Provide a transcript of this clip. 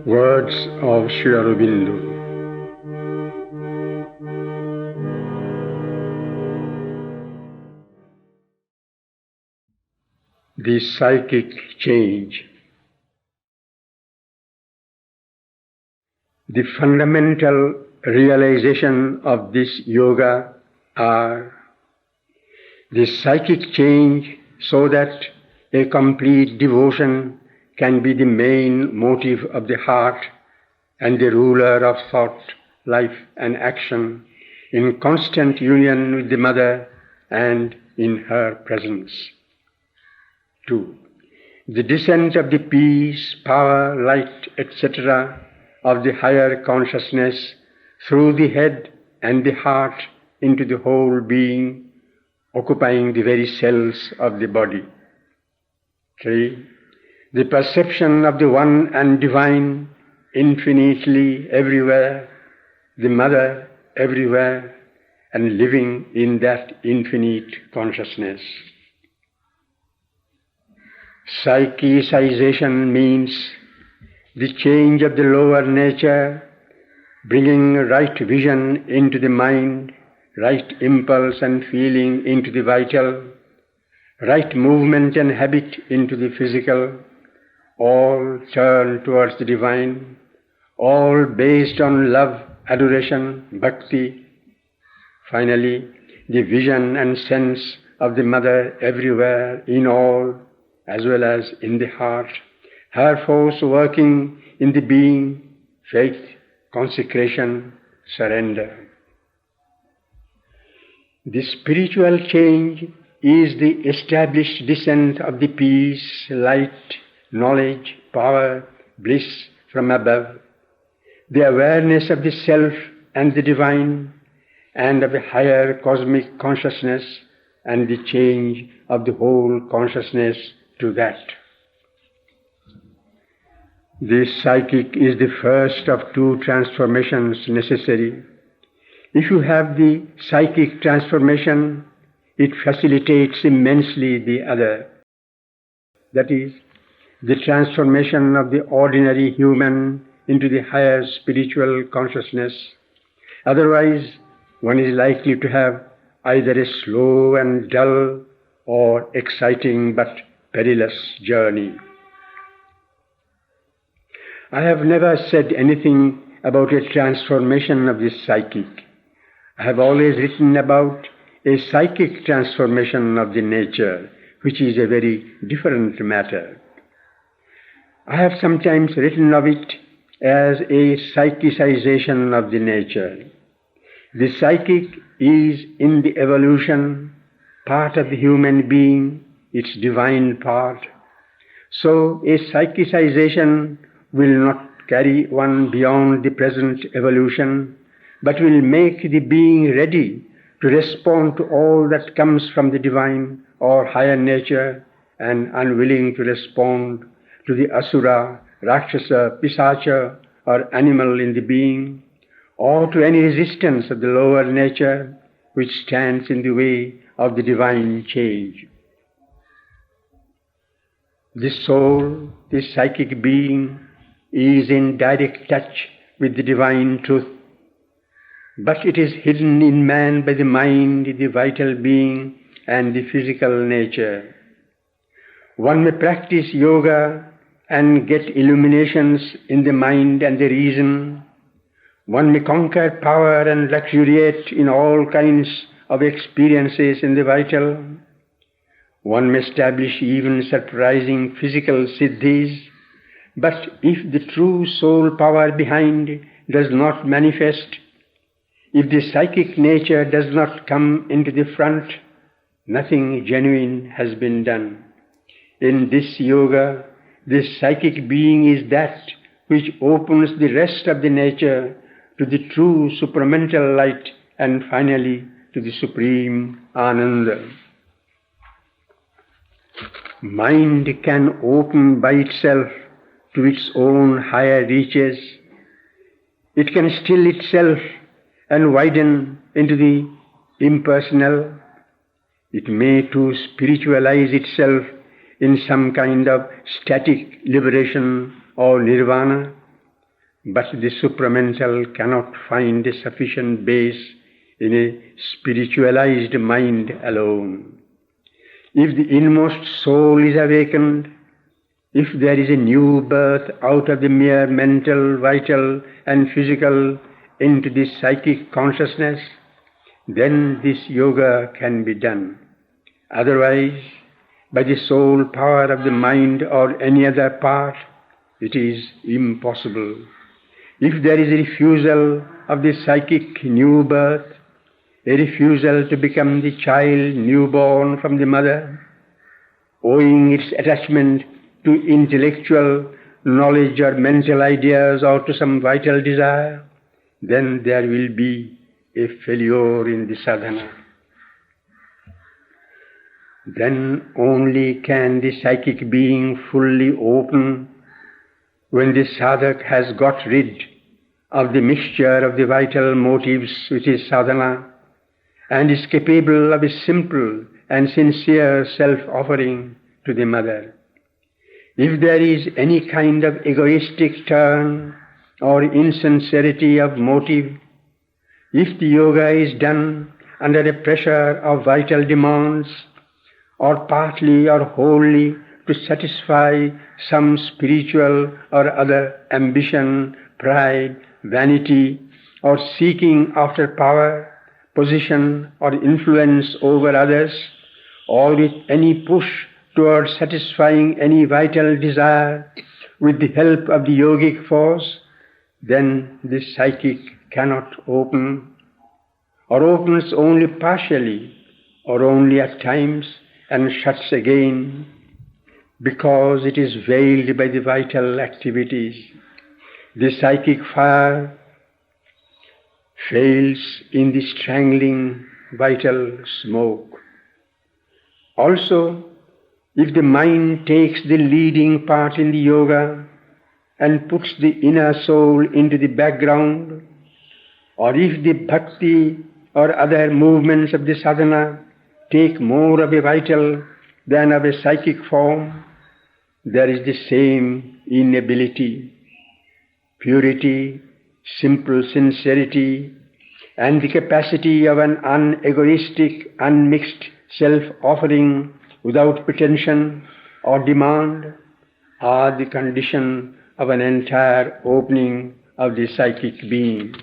Words of Sri Aurobindo. The psychic change. The fundamental realization of this yoga are the psychic change, so that a complete devotion can be the main motive of the heart and the ruler of thought, life and action, in constant union with the Mother and in her presence. 2. The descent of the peace, power, light, etc. of the higher consciousness through the head and the heart into the whole being, occupying the very cells of the body. 3. The perception of the one and divine infinitely everywhere, the Mother everywhere, and living in that infinite consciousness. Psychicization means the change of the lower nature, bringing right vision into the mind, right impulse and feeling into the vital, right movement and habit into the physical, all turn towards the divine, all based on love, adoration, bhakti. Finally, the vision and sense of the Mother everywhere, in all, as well as in the heart, her force working in the being, faith, consecration, surrender. The spiritual change is the established descent of the peace, light, knowledge, power, bliss from above, the awareness of the self and the divine, and of a higher cosmic consciousness, and the change of the whole consciousness to that. The psychic is the first of two transformations necessary. If you have the psychic transformation, it facilitates immensely the other. That is, the transformation of the ordinary human into the higher spiritual consciousness. Otherwise, one is likely to have either a slow and dull or exciting but perilous journey. I have never said anything about a transformation of the psychic. I have always written about a psychic transformation of the nature, which is a very different matter. I have sometimes written of it as a psychicization of the nature. The psychic is in the evolution part of the human being, its divine part. So a psychicization will not carry one beyond the present evolution, but will make the being ready to respond to all that comes from the divine or higher nature, and unwilling to respond to the asura, rakshasa, pisacha, or animal in the being, or to any resistance of the lower nature which stands in the way of the divine change. The soul, the psychic being, is in direct touch with the divine truth, but it is hidden in man by the mind, the vital being, and the physical nature. One may practice yoga and get illuminations in the mind and the reason. One may conquer power and luxuriate in all kinds of experiences in the vital. One may establish even surprising physical siddhis, but if the true soul power behind does not manifest, if the psychic nature does not come into the front, nothing genuine has been done. In this yoga, the psychic being is that which opens the rest of the nature to the true supramental light, and finally to the supreme Ananda. Mind can open by itself to its own higher reaches. It can still itself and widen into the impersonal. It may too spiritualize itself in some kind of static liberation or nirvana. but the supramental cannot find a sufficient base in a spiritualized mind alone. If the inmost soul is awakened, if there is a new birth out of the mere mental, vital and physical into the psychic consciousness, then this yoga can be done. Otherwise, by the sole power of the mind or any other part, it is impossible. If there is a refusal of the psychic new birth, a refusal to become the child newborn from the mother, owing its attachment to intellectual knowledge or mental ideas or to some vital desire, then there will be a failure in the sadhana. Then only can the psychic being fully open when the sadhak has got rid of the mixture of the vital motives which is sadhana and is capable of a simple and sincere self-offering to the mother. If there is any kind of egoistic turn or insincerity of motive, if the yoga is done under the pressure of vital demands, or partly or wholly to satisfy some spiritual or other ambition, pride, vanity, or seeking after power, position, or influence over others, or with any push towards satisfying any vital desire with the help of the yogic force, then the psychic cannot open, or opens only partially, or only at times, and shuts again, because it is veiled by the vital activities. The psychic fire fails in the strangling vital smoke. Also, if the mind takes the leading part in the yoga and puts the inner soul into the background, or if the bhakti or other movements of the sadhana take more of a vital than of a psychic form, there is the same inability, purity, simple sincerity, and the capacity of an unegoistic, unmixed self-offering without pretension or demand are the condition of an entire opening of the psychic being.